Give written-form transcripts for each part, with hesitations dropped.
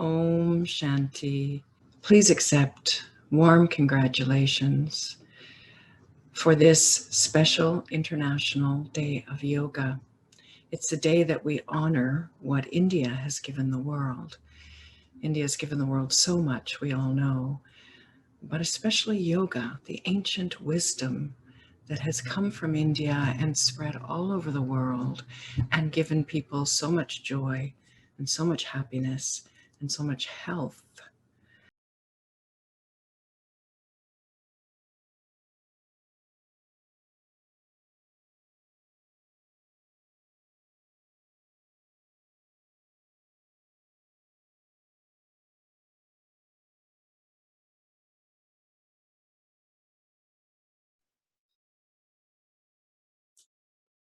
Om Shanti. Please accept warm congratulations for this special International Day of Yoga. It's a day that we honor what India has given the world. India has given the world so much, we all know, but especially yoga, the ancient wisdom that has come from India and spread all over the world and given people so much joy and so much happiness and so much health.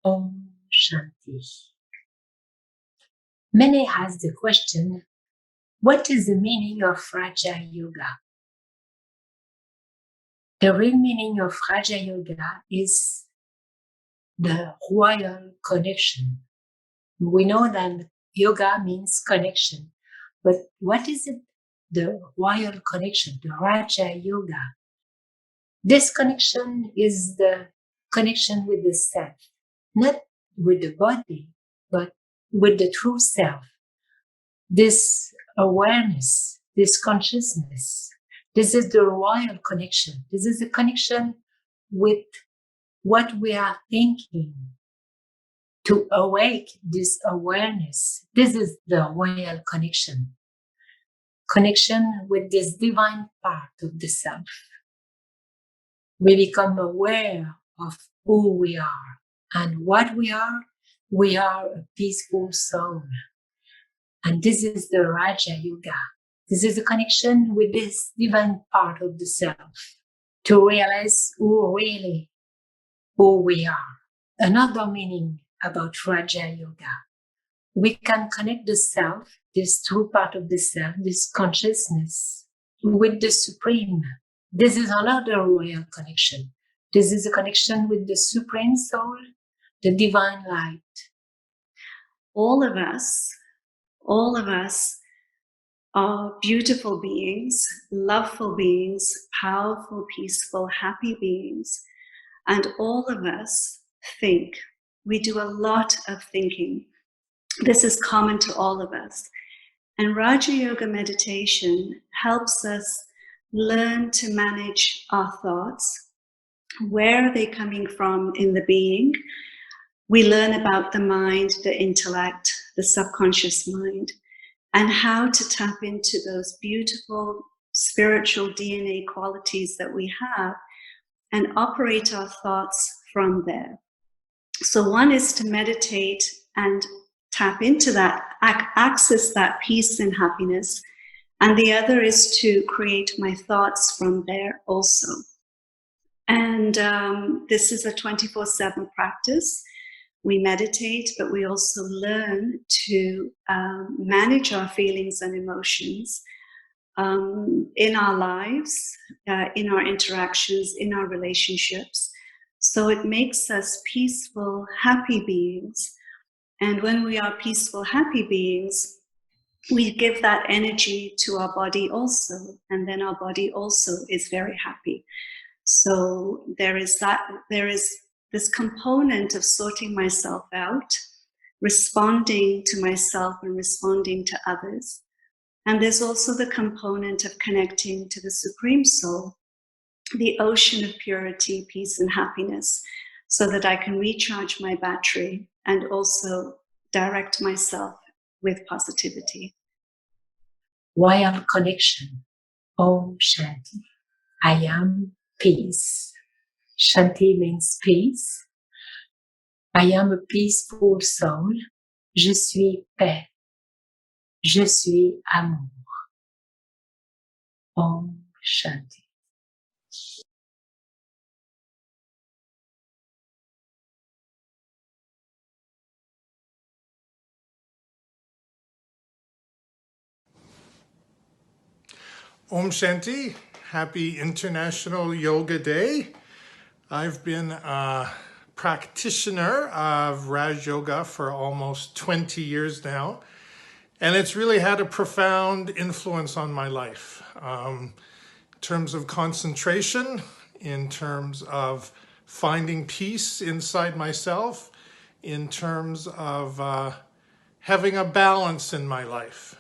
Om Shanti. Many ask the question, what is the meaning of Raja Yoga? The real meaning of Raja Yoga is the royal connection. We know that yoga means connection, but what is it? The royal connection, the Raja Yoga. This connection is the connection with the self, not with the body, but with the true self. This awareness, this consciousness, this is the royal connection. This is the connection with what we are thinking. To awake this awareness, this is the royal connection. Connection with this divine part of the self. We become aware of who we are and what we are. We are a peaceful soul. And this is the Raja Yoga. This is a connection with this divine part of the self to realize who we are. Another meaning about Raja Yoga. We can connect the self, this true part of the self, this consciousness, with the Supreme. This is another royal connection. This is a connection with the Supreme Soul, the Divine Light. All of us are beautiful beings, loveful beings, powerful, peaceful, happy beings. And all of us think. We do a lot of thinking. This is common to all of us. And Raja Yoga meditation helps us learn to manage our thoughts. Where are they coming from in the being? We learn about the mind, the intellect, the subconscious mind, and how to tap into those beautiful spiritual DNA qualities that we have and operate our thoughts from there. So one is to meditate and tap into that, access that peace and happiness. And the other is to create my thoughts from there also. And this is a 24/7 practice. We meditate, but we also learn to manage our feelings and emotions in our lives, in our interactions, in our relationships. So it makes us peaceful, happy beings. And when we are peaceful, happy beings, we give that energy to our body also. And then our body also is very happy. So there is this component of sorting myself out, responding to myself and responding to others. And there's also the component of connecting to the Supreme Soul, the ocean of purity, peace, and happiness, so that I can recharge my battery and also direct myself with positivity. Royal connection. Om Shanti. I am peace. Shanti means peace. I am a peaceful soul. Je suis paix. Je suis amour. Om Shanti. Om Shanti, happy International Yoga Day. I've been a practitioner of Raj Yoga for almost 20 years now. And it's really had a profound influence on my life, in terms of concentration, in terms of finding peace inside myself, in terms of having a balance in my life.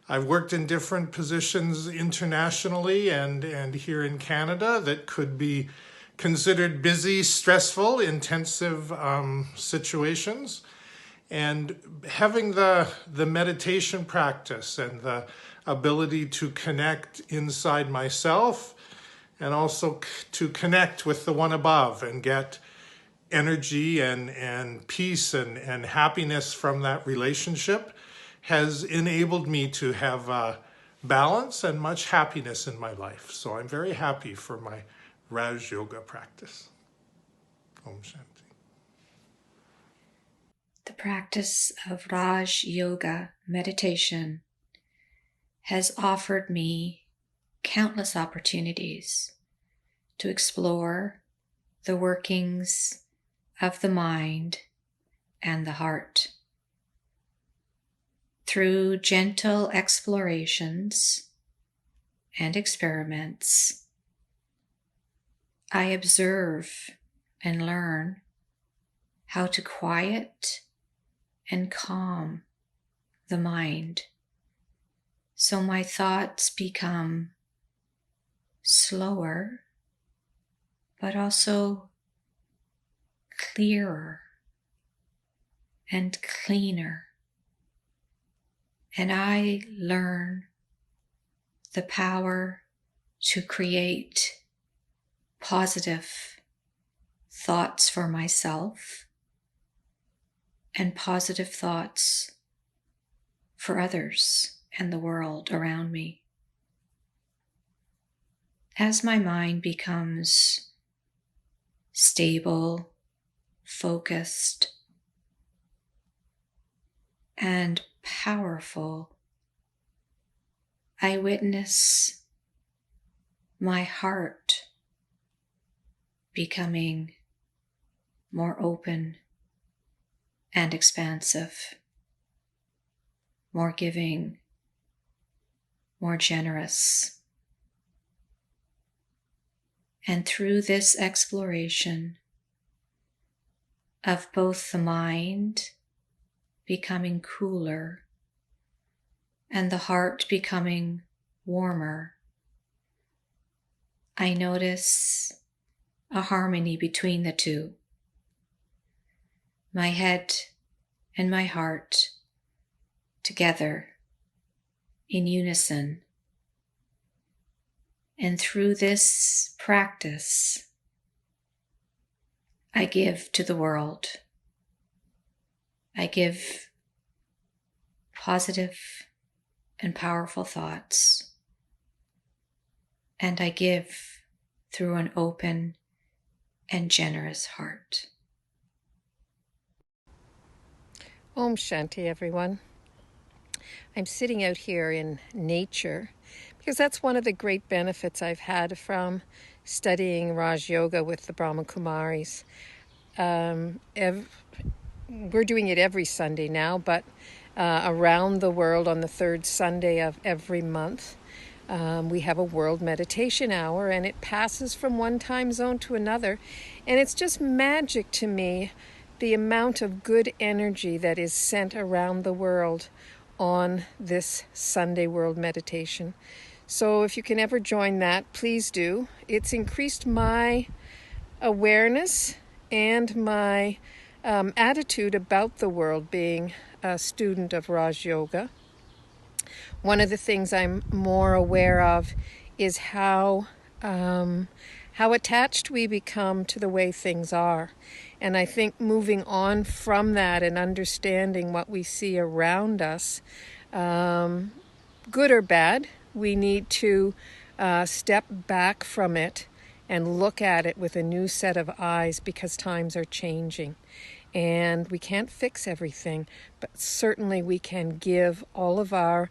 I've worked in different positions internationally and here in Canada that could be considered busy, stressful, intensive situations. And having the meditation practice and the ability to connect inside myself and also to connect with the one above and get energy and peace and happiness from that relationship has enabled me to have balance and much happiness in my life. So I'm very happy for my Raj Yoga practice. Om Shanti. The practice of Raj Yoga meditation has offered me countless opportunities to explore the workings of the mind and the heart. Through gentle explorations and experiments, I observe and learn how to quiet and calm the mind so my thoughts become slower, but also clearer and cleaner. And I learn the power to create positive thoughts for myself and positive thoughts for others and the world around me. As my mind becomes stable, focused, and powerful, I witness my heart becoming more open and expansive, more giving, more generous. And through this exploration of both the mind becoming cooler and the heart becoming warmer, I notice a harmony between the two. My head and my heart together in unison. And through this practice, I give to the world. I give positive and powerful thoughts. And I give through an open and generous heart. Om Shanti, everyone. I'm sitting out here in nature because that's one of the great benefits I've had from studying Raj Yoga with the Brahma Kumaris. We're doing it every Sunday now, but around the world on the third Sunday of every month, we have a World Meditation Hour, and it passes from one time zone to another. And it's just magic to me, the amount of good energy that is sent around the world on this Sunday World Meditation. So if you can ever join that, please do. It's increased my awareness and my attitude about the world being a student of Raj Yoga. One of the things I'm more aware of is how attached we become to the way things are. And I think moving on from that and understanding what we see around us, good or bad, we need to step back from it and look at it with a new set of eyes, because times are changing. And we can't fix everything, but certainly we can give all of our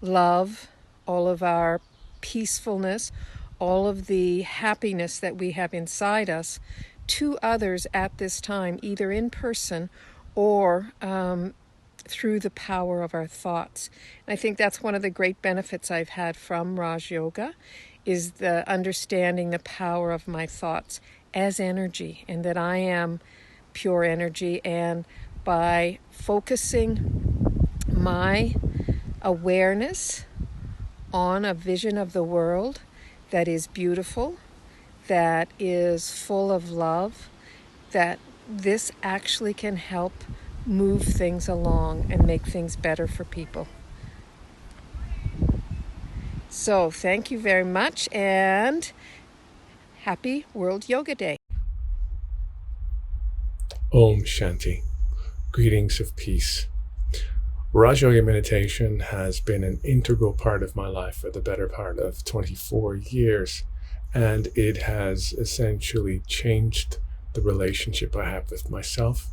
love, all of our peacefulness, all of the happiness that we have inside us to others at this time, either in person or through the power of our thoughts. And I think that's one of the great benefits I've had from Raj Yoga, is the understanding the power of my thoughts as energy, and that I am pure energy. And by focusing my awareness on a vision of the world that is beautiful, that is full of love, that this actually can help move things along and make things better for people. So thank you very much, and happy World Yoga Day. Om Shanti. Greetings of peace. Raj Yoga meditation has been an integral part of my life for the better part of 24 years, and it has essentially changed the relationship I have with myself,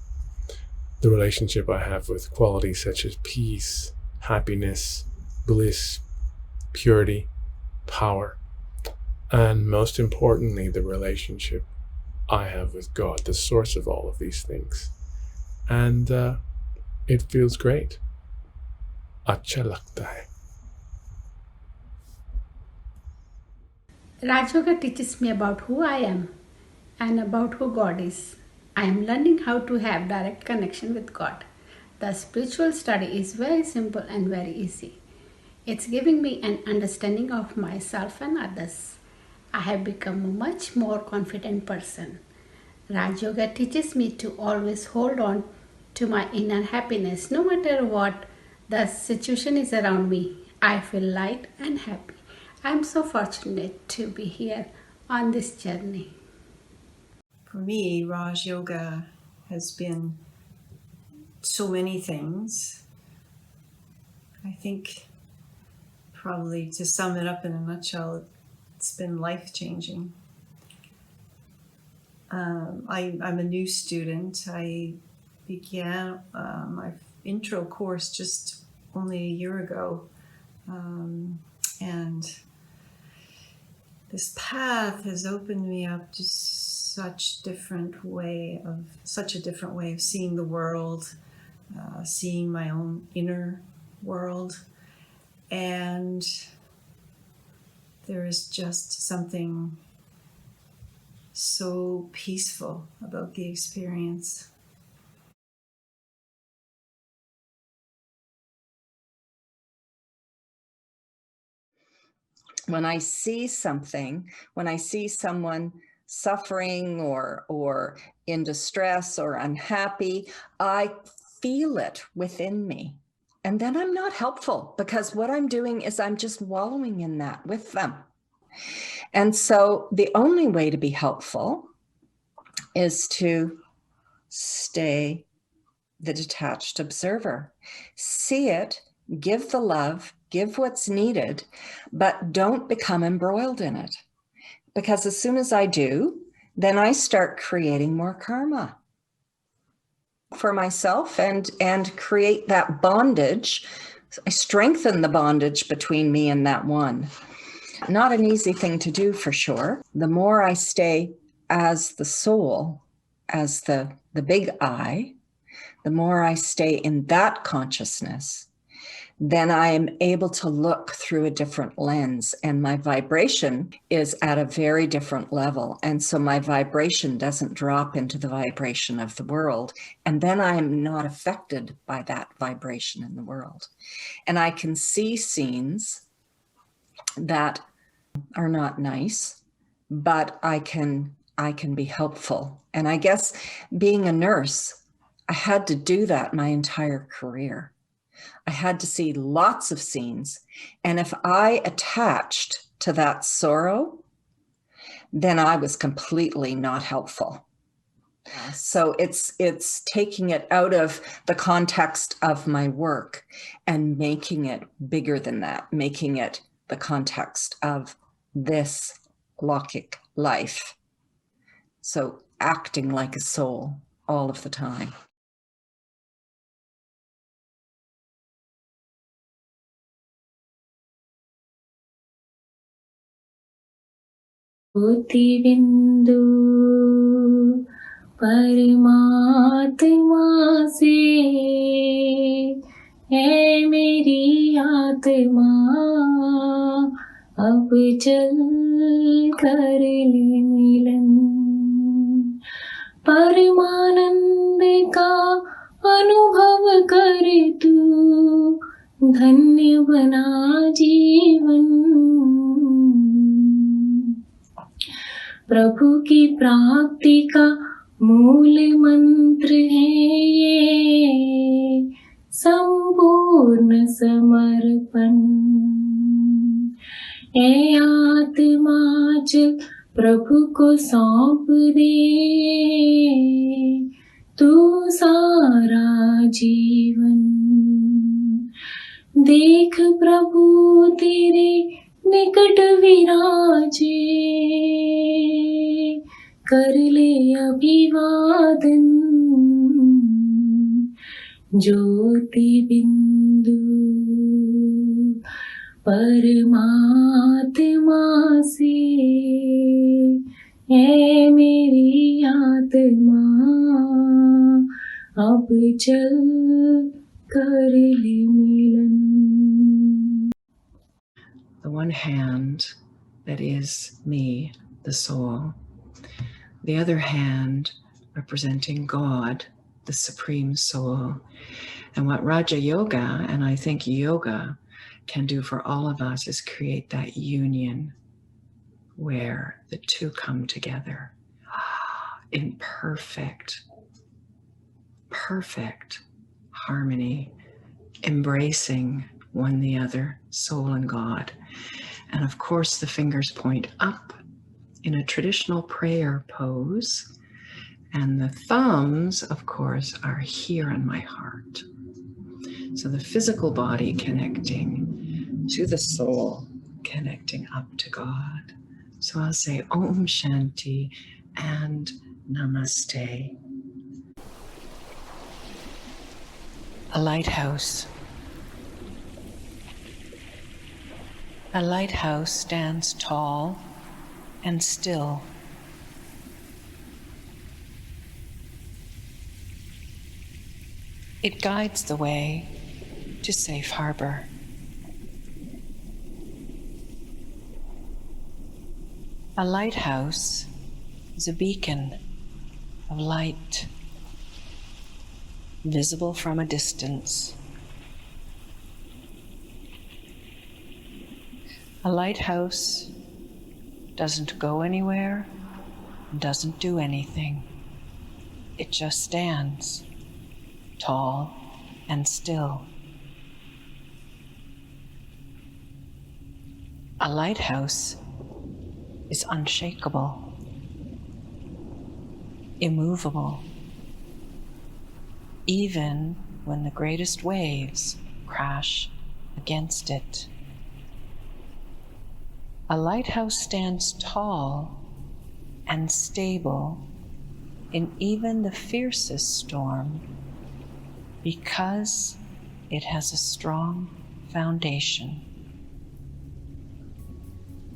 the relationship I have with qualities such as peace, happiness, bliss, purity, power, and most importantly, the relationship I have with God, the source of all of these things. And it feels great. Acha lagta hai. Raj Yoga teaches me about who I am and about who God is. I am learning how to have direct connection with God. The spiritual study is very simple and very easy. It's giving me an understanding of myself and others. I have become a much more confident person. Raj Yoga teaches me to always hold on to my inner happiness no matter what the situation is around me. I feel light and happy. I am so fortunate to be here on this journey. For me, Raj Yoga has been so many things. I think probably to sum it up in a nutshell, it's been life-changing. I'm a new student. I began my intro course just only a year ago. And this path has opened me up to such a different way of seeing the world, seeing my own inner world. And there is just something so peaceful about the experience. When I see something, when I see someone suffering or in distress or unhappy, I feel it within me. And then I'm not helpful, because what I'm doing is I'm just wallowing in that with them. And so the only way to be helpful is to stay the detached observer. See it, give the love, give what's needed, but don't become embroiled in it. Because as soon as I do, then I start creating more karma for myself and create that bondage. I strengthen the bondage between me and that one. Not an easy thing to do, for sure. The more I stay as the soul, as the big I, the more I stay in that consciousness, then I am able to look through a different lens, and my vibration is at a very different level. And so my vibration doesn't drop into the vibration of the world. And then I am not affected by that vibration in the world. And I can see scenes that are not nice, but I can be helpful. And I guess being a nurse, I had to do that my entire career. I had to see lots of scenes. And if I attached to that sorrow, then I was completely not helpful. So it's taking it out of the context of my work and making it bigger than that, making it the context of this Lokik life. So acting like a soul all of the time. बिंदु परमात्मा से है मेरी आत्मा अब चल कर ले मिलन परमानंद का अनुभव कर तू धन्य बना जीवन प्रभु की प्राप्ति का मूल मंत्र है ये संपूर्ण समर्पण ए आत्मा जब प्रभु को सौंप दे तू सारा जीवन देख प्रभु तेरे निकट विराजे कर ले अभिवादन ज्योति बिंदु परमात्मा से है मेरी आत्मा अब चल कर ले मिलन. The one hand that is me, the soul. The other hand representing God, the Supreme Soul. And what Raja Yoga, and I think yoga, can do for all of us is create that union where the two come together in perfect harmony, embracing one the other, soul and God. And of course, the fingers point up in a traditional prayer pose. And the thumbs, of course, are here in my heart. So the physical body connecting to the soul, connecting up to God. So I'll say Om Shanti and Namaste. A lighthouse. A lighthouse stands tall and still. It guides the way to safe harbor. A lighthouse is a beacon of light, visible from a distance. A lighthouse doesn't go anywhere, doesn't do anything. It just stands, tall and still. A lighthouse is unshakable, immovable, even when the greatest waves crash against it. A lighthouse stands tall and stable in even the fiercest storm because it has a strong foundation.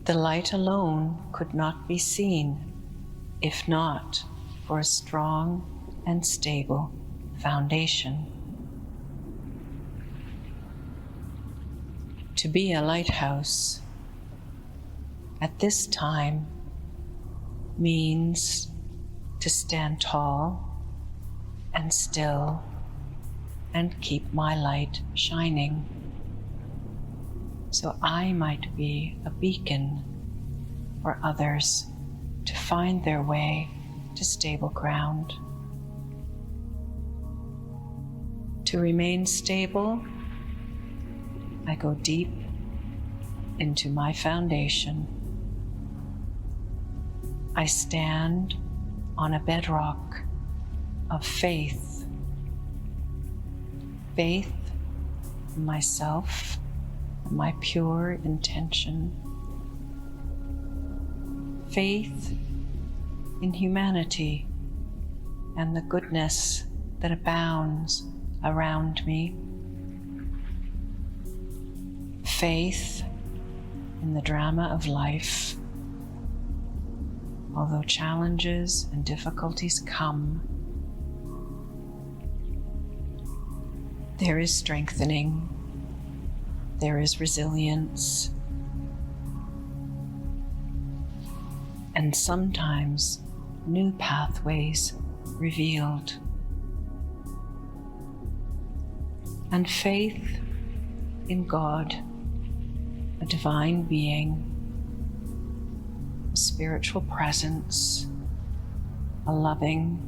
The light alone could not be seen if not for a strong and stable foundation. To be a lighthouse at this time means to stand tall and still and keep my light shining, so I might be a beacon for others to find their way to stable ground. To remain stable, I go deep into my foundation. I stand on a bedrock of faith. Faith in myself and my pure intention. Faith in humanity and the goodness that abounds around me. Faith in the drama of life. Although challenges and difficulties come, there is strengthening, there is resilience, and sometimes new pathways revealed. And faith in God, a divine being, a spiritual presence, a loving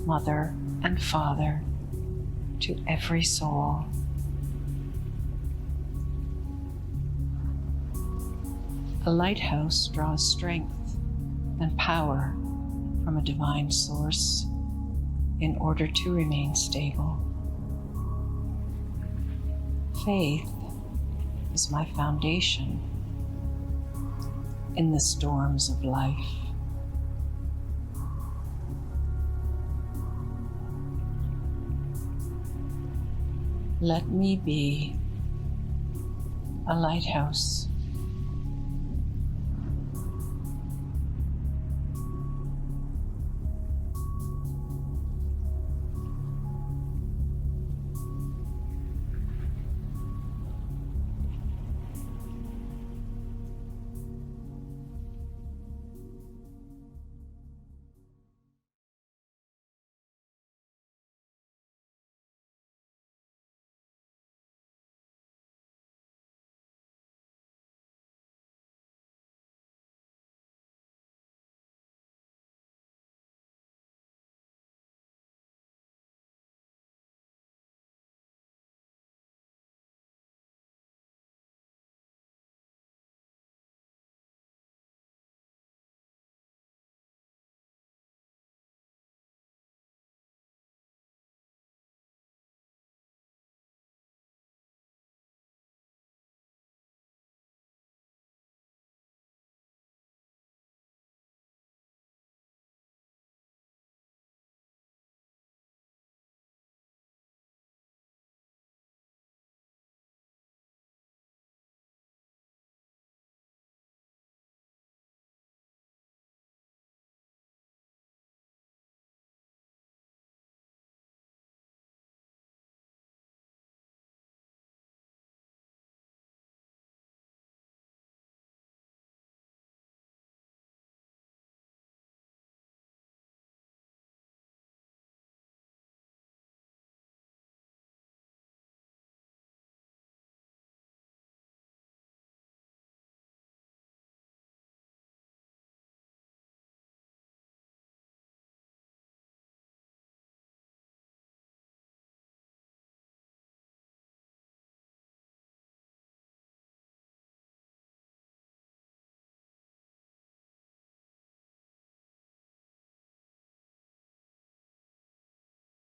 mother and father to every soul. A lighthouse draws strength and power from a divine source in order to remain stable. Faith is my foundation in the storms of life. Let me be a lighthouse